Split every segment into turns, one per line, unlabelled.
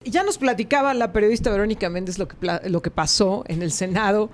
Ya nos platicaba la periodista Verónica Méndez lo que pasó en el Senado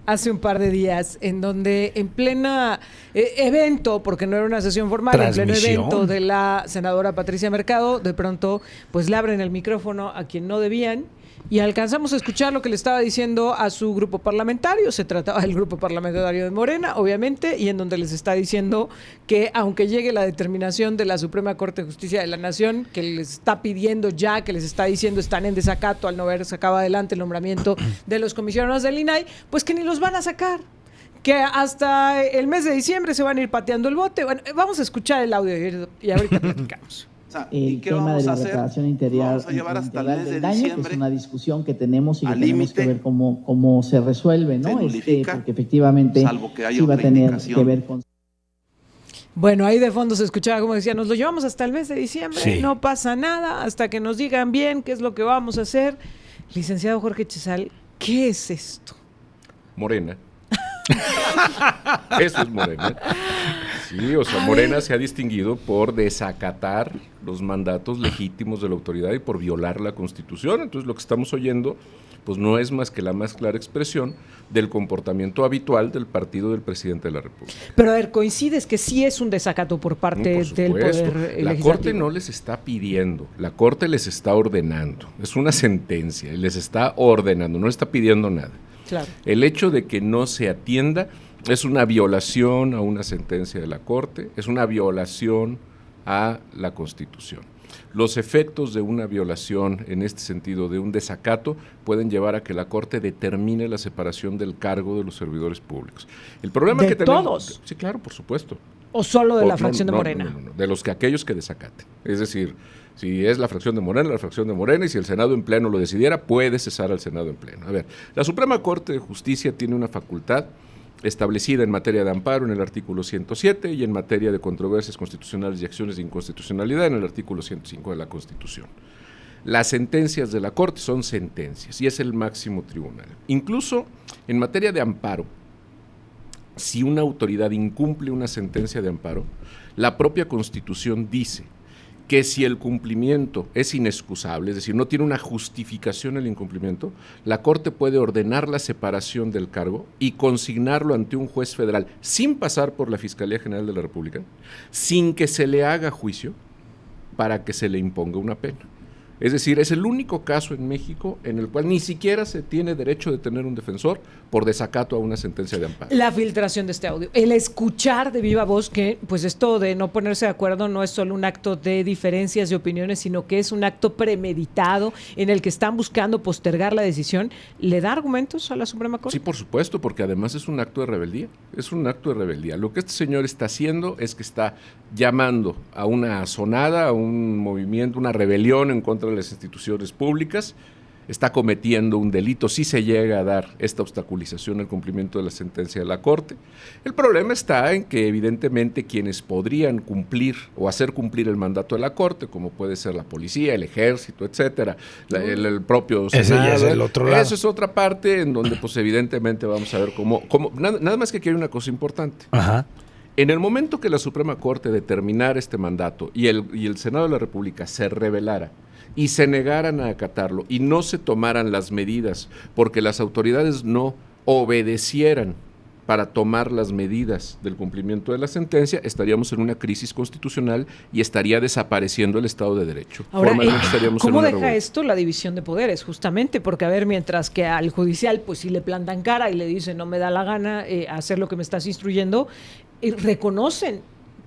hace un par de días, en donde en plena evento, porque no era una sesión formal, en pleno evento de la senadora Patricia Mercado, de pronto pues le abren el micrófono a quien no debían y alcanzamos a escuchar lo que le estaba diciendo a su grupo parlamentario. Se trataba del grupo parlamentario de Morena, obviamente, y en donde les está diciendo que aunque llegue la determinación de la Suprema Corte de Justicia de la Nación, que les está pidiendo ya, que les está diciendo están en desacato al no haber sacado adelante el nombramiento de los comisionados del INAI, pues que ni los van a sacar, que hasta el mes de diciembre se van a ir pateando el bote. Bueno, vamos a escuchar el audio y ahorita platicamos.
El tema de la reparación integral,
vamos a llevar hasta el mes de
daño,
diciembre,
que es una discusión que tenemos y que tenemos
límite,
que ver cómo se resuelve, ¿no? Porque efectivamente
salvo que haya
sí va a
otra
tener
indicación.
que ver con...
Bueno, ahí de fondo se escuchaba como decía, nos lo llevamos hasta el mes de diciembre, sí, no pasa nada, hasta que nos digan bien qué es lo que vamos a hacer. Licenciado Jorge Chezal, ¿qué es esto?
Morena. Eso es Morena. Sí, o sea, Morena se ha distinguido por desacatar los mandatos legítimos de la autoridad y por violar la Constitución. Entonces lo que estamos oyendo pues no es más que la más clara expresión del comportamiento habitual del partido del presidente de la República.
Pero a ver, ¿coincides que sí es un desacato por parte del Poder Legislativo?
La Corte no les está pidiendo, la Corte les está ordenando. Es una sentencia y les está ordenando, no está pidiendo nada.
Claro.
El hecho de que no se atienda es una violación a una sentencia de la Corte, es una violación a la Constitución. Los efectos de una violación, en este sentido, de un desacato, pueden llevar a que la Corte determine la separación del cargo de los servidores públicos. El problema que tenemos...
¿Todos?
Sí, claro, por supuesto.
¿O solo de la fracción de Morena?
No, de los que aquellos que desacaten. Es decir, si es la fracción de Morena, la fracción de Morena, y si el Senado en pleno lo decidiera, puede cesar al Senado en pleno. A ver, la Suprema Corte de Justicia tiene una facultad establecida en materia de amparo en el artículo 107 y en materia de controversias constitucionales y acciones de inconstitucionalidad en el artículo 105 de la Constitución. Las sentencias de la Corte son sentencias y es el máximo tribunal. Incluso en materia de amparo, si una autoridad incumple una sentencia de amparo, la propia Constitución dice que si el cumplimiento es inexcusable, es decir, no tiene una justificación el incumplimiento, la Corte puede ordenar la separación del cargo y consignarlo ante un juez federal sin pasar por la Fiscalía General de la República, sin que se le haga juicio, para que se le imponga una pena. Es decir, es el único caso en México en el cual ni siquiera se tiene derecho de tener un defensor por desacato a una sentencia de amparo.
La filtración de este audio, el escuchar de viva voz que pues esto de no ponerse de acuerdo no es solo un acto de diferencias de opiniones, sino que es un acto premeditado en el que están buscando postergar la decisión. ¿Le da argumentos a la Suprema Corte?
Sí, por supuesto, porque además es un acto de rebeldía. Es un acto de rebeldía. Lo que este señor está haciendo es que está llamando a una asonada, a un movimiento, una rebelión en contra de las instituciones públicas, está cometiendo un delito si se llega a dar esta obstaculización al cumplimiento de la sentencia de la Corte. El problema está en que evidentemente quienes podrían cumplir o hacer cumplir el mandato de la Corte, como puede ser la policía, el ejército, etcétera, el propio Senado,
ese ya es el otro lado.
Eso es otra parte en donde pues evidentemente vamos a ver cómo nada más que aquí hay una cosa importante.
Ajá.
En el momento que la Suprema Corte determinara este mandato y el Senado de la República se rebelara y se negaran a acatarlo y no se tomaran las medidas porque las autoridades no obedecieran para tomar las medidas del cumplimiento de la sentencia, estaríamos en una crisis constitucional y estaría desapareciendo el Estado de Derecho.
Ahora,
estaríamos
¿cómo
en una
deja
revuelta.
esto la división de poderes? Justamente porque, a ver, mientras que al judicial pues sí le plantan cara y le dicen no me da la gana hacer lo que me estás instruyendo, reconocen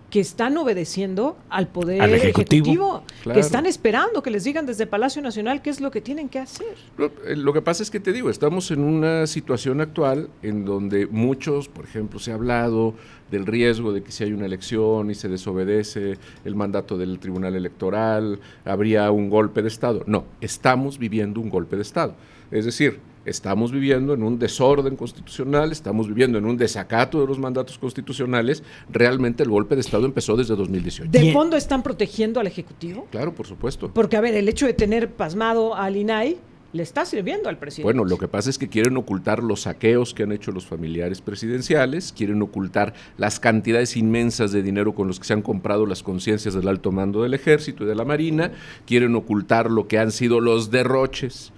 que están obedeciendo al Poder Ejecutivo,
claro,
que están esperando que les digan desde Palacio Nacional qué es lo que tienen que hacer.
Lo que pasa es que te digo, estamos en una situación actual en donde muchos, por ejemplo, se ha hablado del riesgo de que si hay una elección y se desobedece el mandato del Tribunal Electoral, habría un golpe de Estado. No, estamos viviendo un golpe de Estado. Es decir, estamos viviendo en un desorden constitucional, estamos viviendo en un desacato de los mandatos constitucionales. Realmente el golpe de Estado empezó desde 2018.
¿De fondo están protegiendo al Ejecutivo?
Claro, por supuesto.
Porque, a ver, el hecho de tener pasmado al INAI le está sirviendo al presidente.
Bueno, lo que pasa es que quieren ocultar los saqueos que han hecho los familiares presidenciales, quieren ocultar las cantidades inmensas de dinero con los que se han comprado las conciencias del alto mando del Ejército y de la Marina, quieren ocultar lo que han sido los derroches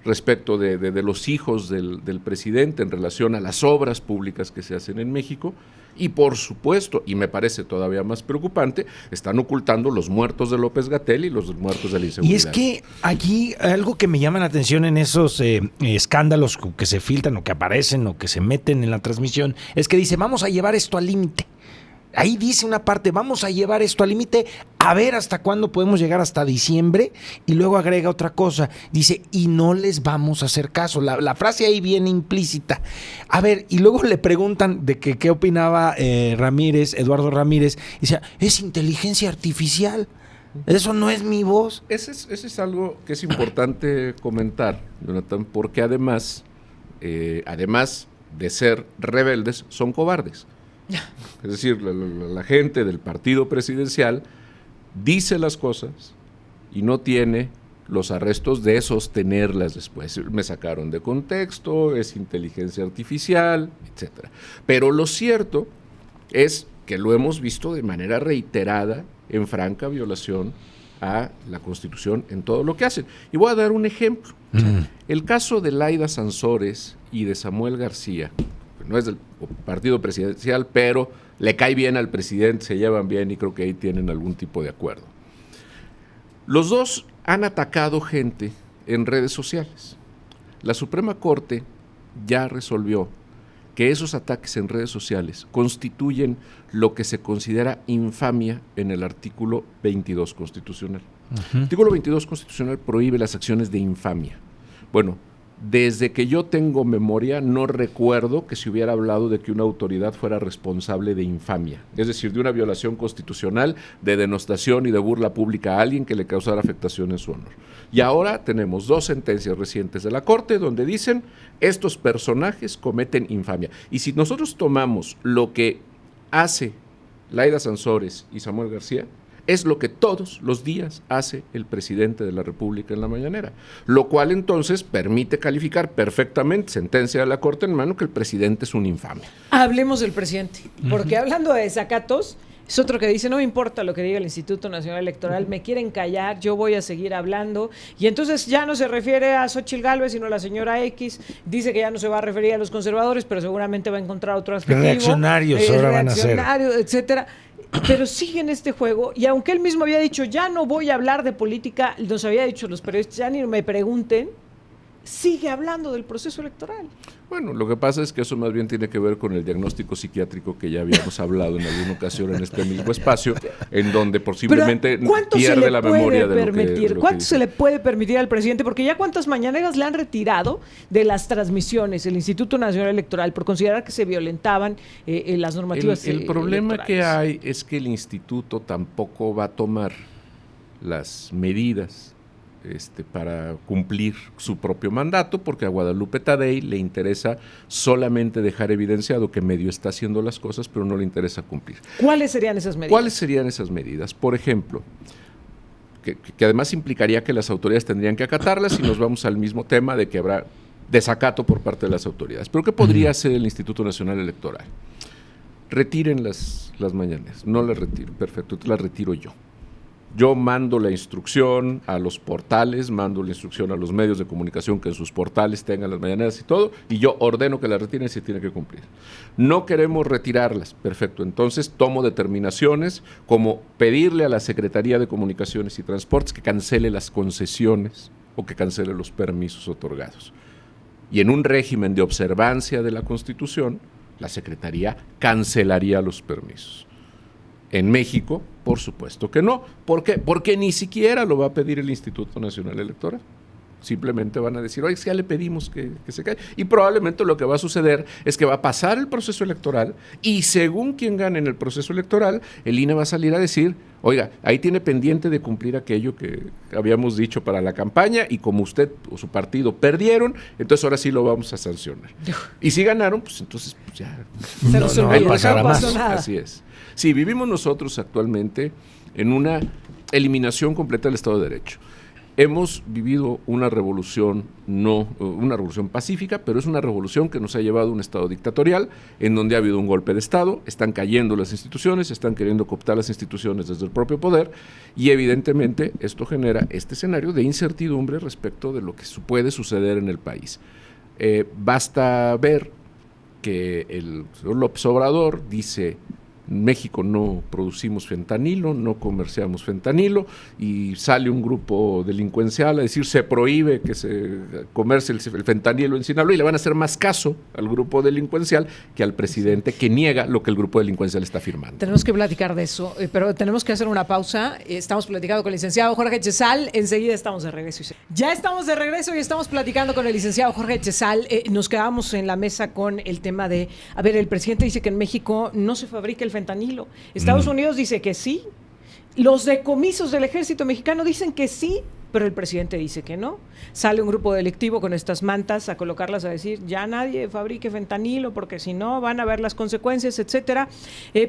respecto de los hijos del presidente en relación a las obras públicas que se hacen en México. Y por supuesto, y me parece todavía más preocupante, están ocultando los muertos de López-Gatell y los muertos de la inseguridad.
Y es que aquí algo que me llama la atención en esos escándalos que se filtran o que aparecen o que se meten en la transmisión, es que dice, vamos a llevar esto al límite. Ahí dice una parte, vamos a llevar esto al límite, a ver hasta cuándo podemos llegar, hasta diciembre, y luego agrega otra cosa, dice, y no les vamos a hacer caso. La frase ahí viene implícita. A ver, y luego le preguntan de que qué opinaba Eduardo Ramírez, y dice, es inteligencia artificial, eso no es mi voz.
Ese es algo que es importante comentar, Jonathan, porque además de ser rebeldes, son cobardes. Es decir, la gente del partido presidencial dice las cosas y no tiene los arrestos de sostenerlas después. Me sacaron de contexto, es inteligencia artificial, etcétera. Pero lo cierto es que lo hemos visto de manera reiterada en franca violación a la Constitución en todo lo que hacen. Y voy a dar un ejemplo. El caso de Laida Sansores y de Samuel García, no es del partido presidencial, pero le cae bien al presidente, se llevan bien y creo que ahí tienen algún tipo de acuerdo. Los dos han atacado gente en redes sociales. La Suprema Corte ya resolvió que esos ataques en redes sociales constituyen lo que se considera infamia en el artículo 22 constitucional. El artículo 22 constitucional prohíbe las acciones de infamia. Bueno, desde que yo tengo memoria, no recuerdo que se hubiera hablado de que una autoridad fuera responsable de infamia, es decir, de una violación constitucional, de denostación y de burla pública a alguien que le causara afectación en su honor. Y ahora tenemos 2 sentencias recientes de la Corte donde dicen, estos personajes cometen infamia. Y si nosotros tomamos lo que hace Laida Sansores y Samuel García, es lo que todos los días hace el presidente de la República en la mañanera, lo cual entonces permite calificar perfectamente, sentencia de la Corte en mano, que el presidente es un infame.
Hablemos del presidente, porque hablando de desacatos, es otro que dice, no me importa lo que diga el Instituto Nacional Electoral, me quieren callar, yo voy a seguir hablando, y entonces ya no se refiere a Xóchitl Gálvez, sino a la señora X, dice que ya no se va a referir a los conservadores, pero seguramente va a encontrar otro adjetivo.
Reaccionarios ahora van a ser.
Etcétera. Pero sigue en este juego, y aunque él mismo había dicho, ya no voy a hablar de política, nos había dicho los periodistas, ya ni me pregunten, sigue hablando del proceso electoral.
Bueno, lo que pasa es que eso más bien tiene que ver con el diagnóstico psiquiátrico que ya habíamos hablado en alguna ocasión en este mismo espacio, en donde posiblemente pierde la memoria de lo que
¿Cuánto se le puede permitir al presidente? Porque ya cuántas mañaneras le han retirado de las transmisiones el Instituto Nacional Electoral por considerar que se violentaban las normativas
El problema que hay es que el instituto tampoco va a tomar las medidas para cumplir su propio mandato, porque a Guadalupe Tadei le interesa solamente dejar evidenciado que medio está haciendo las cosas, pero no le interesa cumplir.
¿Cuáles serían esas medidas?
¿Cuáles serían esas medidas? Por ejemplo, que además implicaría que las autoridades tendrían que acatarlas, y nos vamos al mismo tema de que habrá desacato por parte de las autoridades. ¿Pero qué podría hacer el Instituto Nacional Electoral? Retiren las mañaneras. No las retiro, perfecto, te las retiro yo. Yo mando la instrucción a los portales, mando la instrucción a los medios de comunicación que en sus portales tengan las mañaneras y todo, y yo ordeno que las retiren si tiene que cumplir. No queremos retirarlas, perfecto, entonces tomo determinaciones como pedirle a la Secretaría de Comunicaciones y Transportes que cancele las concesiones o que cancele los permisos otorgados. Y en un régimen de observancia de la Constitución, la Secretaría cancelaría los permisos. En México, por supuesto que no. ¿Por qué? Porque ni siquiera lo va a pedir el Instituto Nacional Electoral. Simplemente van a decir, oye, ya le pedimos que se caiga. Y probablemente lo que va a suceder es que va a pasar el proceso electoral y según quien gane en el proceso electoral, el INE va a salir a decir, oiga, ahí tiene pendiente de cumplir aquello que habíamos dicho para la campaña y como usted o su partido perdieron, entonces ahora sí lo vamos a sancionar. Y si ganaron, pues entonces pues ya
no pasará más.
Así es. Sí, vivimos nosotros actualmente en una eliminación completa del Estado de Derecho. hemos vivido una revolución, no una revolución pacífica, pero es una revolución que nos ha llevado a un estado dictatorial, en donde ha habido un golpe de estado, están cayendo las instituciones, están queriendo cooptar las instituciones desde el propio poder, y evidentemente esto genera este escenario de incertidumbre respecto de lo que puede suceder en el país. Basta ver que el señor López Obrador dice: México no producimos fentanilo, no comerciamos fentanilo, y sale un grupo delincuencial a decir se prohíbe que se comercie el fentanilo en Sinaloa, y le van a hacer más caso al grupo delincuencial que al presidente, que niega lo que el grupo delincuencial está firmando.
Tenemos que platicar de eso, pero tenemos que hacer una pausa. Estamos platicando con el licenciado Jorge Chezal, enseguida estamos de regreso. Ya estamos de regreso y estamos platicando con el licenciado Jorge Chezal. Nos quedamos en la mesa con el tema de, a ver, el presidente dice que en México no se fabrica el fentanilo. Estados Unidos dice que sí. Los decomisos del ejército mexicano dicen que sí, pero el presidente dice que no. Sale un grupo delictivo con estas mantas a colocarlas, a decir ya nadie fabrique fentanilo porque si no van a ver las consecuencias, etcétera.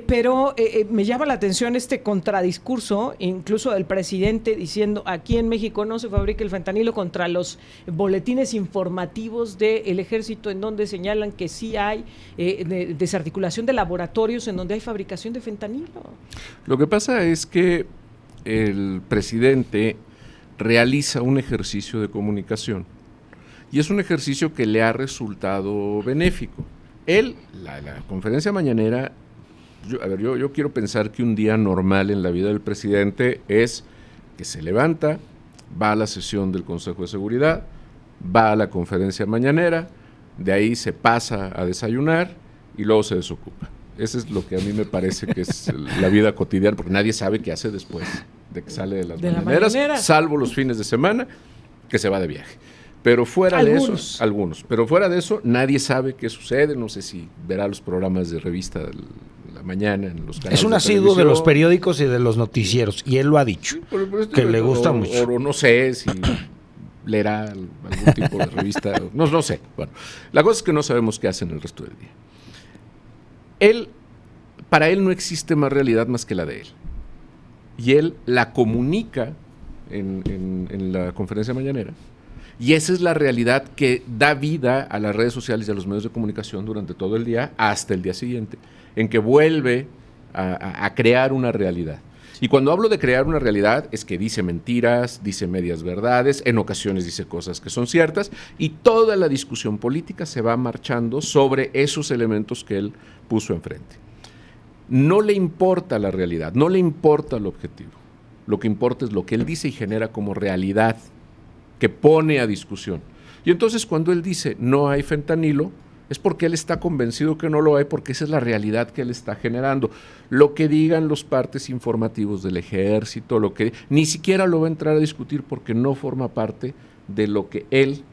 Pero me llama la atención este contradiscurso, incluso del presidente diciendo aquí en México no se fabrica el fentanilo, contra los boletines informativos del ejército en donde señalan que sí hay desarticulación de laboratorios en donde hay fabricación de fentanilo.
Lo que pasa es que el presidente realiza un ejercicio de comunicación y es un ejercicio que le ha resultado benéfico. La conferencia mañanera, yo quiero pensar que un día normal en la vida del presidente es que se levanta, va a la sesión del Consejo de Seguridad, va a la conferencia mañanera, de ahí se pasa a desayunar y luego se desocupa. Eso es lo que a mí me parece que es la vida cotidiana, porque nadie sabe qué hace después de que sale de las mañaneras, salvo los fines de semana, que se va de viaje. Pero fuera de eso, pero fuera de eso, nadie sabe qué sucede. No sé si verá los programas de revista de la mañana en los canales.
Es un asiduo de los periódicos y de los noticieros, y él lo ha dicho, que le gusta mucho.
O no sé si leerá algún tipo de revista, no sé. Bueno, la cosa es que no sabemos qué hace en el resto del día. Para él no existe más realidad más que la de él. Y él la comunica en la conferencia mañanera. Y esa es la realidad que da vida a las redes sociales y a los medios de comunicación durante todo el día hasta el día siguiente, en que vuelve a crear una realidad. Y cuando hablo de crear una realidad es que dice mentiras, dice medias verdades, en ocasiones dice cosas que son ciertas, y toda la discusión política se va marchando sobre esos elementos que él puso enfrente. No le importa la realidad, no le importa el objetivo. Lo que importa es lo que él dice y genera como realidad, que pone a discusión. Y entonces cuando él dice no hay fentanilo, es porque él está convencido que no lo hay, porque esa es la realidad que él está generando. Lo que digan los partes informativos del ejército, ni siquiera lo va a entrar a discutir porque no forma parte de lo que él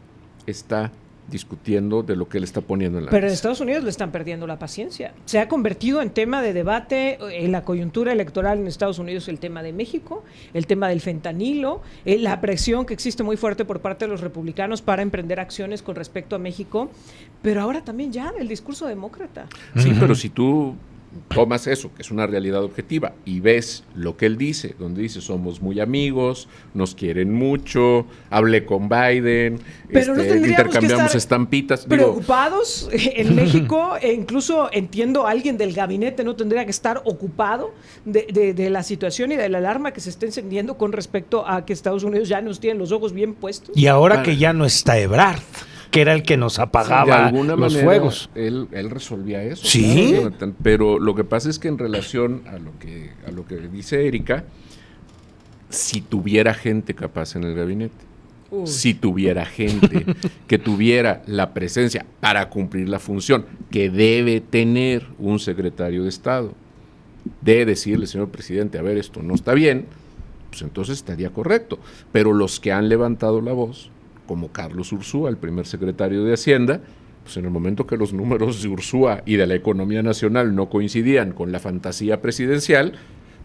está discutiendo, de lo que él está poniendo en la mesa.
Pero en Estados Unidos le están perdiendo la paciencia. Se ha convertido en tema de debate en la coyuntura electoral en Estados Unidos el tema de México, el tema del fentanilo, la presión que existe muy fuerte por parte de los republicanos para emprender acciones con respecto a México, pero ahora también ya el discurso demócrata.
Sí, pero si tú tomas eso, que es una realidad objetiva, y ves lo que él dice, donde dice somos muy amigos, nos quieren mucho, hablé con Biden, intercambiamos estampitas.
Preocupados en México, e incluso entiendo alguien del gabinete no tendría que estar ocupado de la situación y de la alarma que se está encendiendo con respecto a que Estados Unidos ya nos tiene los ojos bien puestos.
Y ahora que ya no está Ebrard, que era el que nos apagaba los fuegos.
Él resolvía eso.
Sí.
Claro, pero lo que pasa es que en relación a lo que dice Erika, si tuviera gente capaz en el gabinete, si tuviera gente que tuviera la presencia para cumplir la función que debe tener un secretario de Estado, de decirle, señor presidente, a ver, esto no está bien, pues entonces estaría correcto. Pero los que han levantado la voz, como Carlos Ursúa, el primer secretario de Hacienda, pues en el momento que los números de Ursúa y de la economía nacional no coincidían con la fantasía presidencial,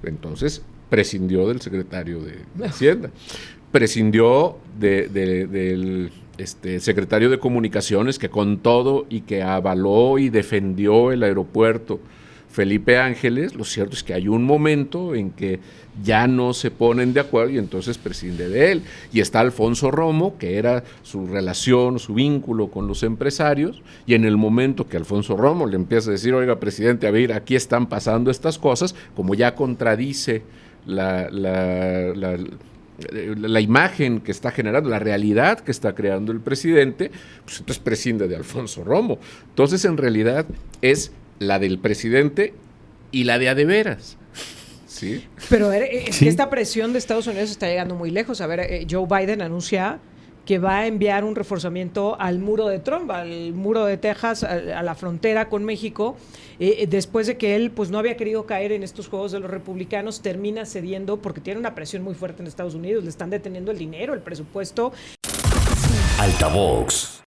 entonces prescindió del secretario de Hacienda, prescindió del secretario de Comunicaciones, que con todo y que avaló y defendió el aeropuerto, Felipe Ángeles, lo cierto es que hay un momento en que ya no se ponen de acuerdo y entonces prescinde de él. Y está Alfonso Romo, que era su relación, su vínculo con los empresarios, y en el momento que Alfonso Romo le empieza a decir, oiga, presidente, a ver, aquí están pasando estas cosas, como ya contradice la imagen que está generando, la realidad que está creando el presidente, pues entonces prescinde de Alfonso Romo. Entonces, en realidad, es la del presidente y la de veras. ¿Sí?
Pero es que esta presión de Estados Unidos está llegando muy lejos. A ver, Joe Biden anuncia que va a enviar un reforzamiento al muro de Trump, al muro de Texas, a la frontera con México, después de que él pues no había querido caer en estos juegos de los republicanos, termina cediendo porque tiene una presión muy fuerte en Estados Unidos, le están deteniendo el dinero, el presupuesto.
Altavox.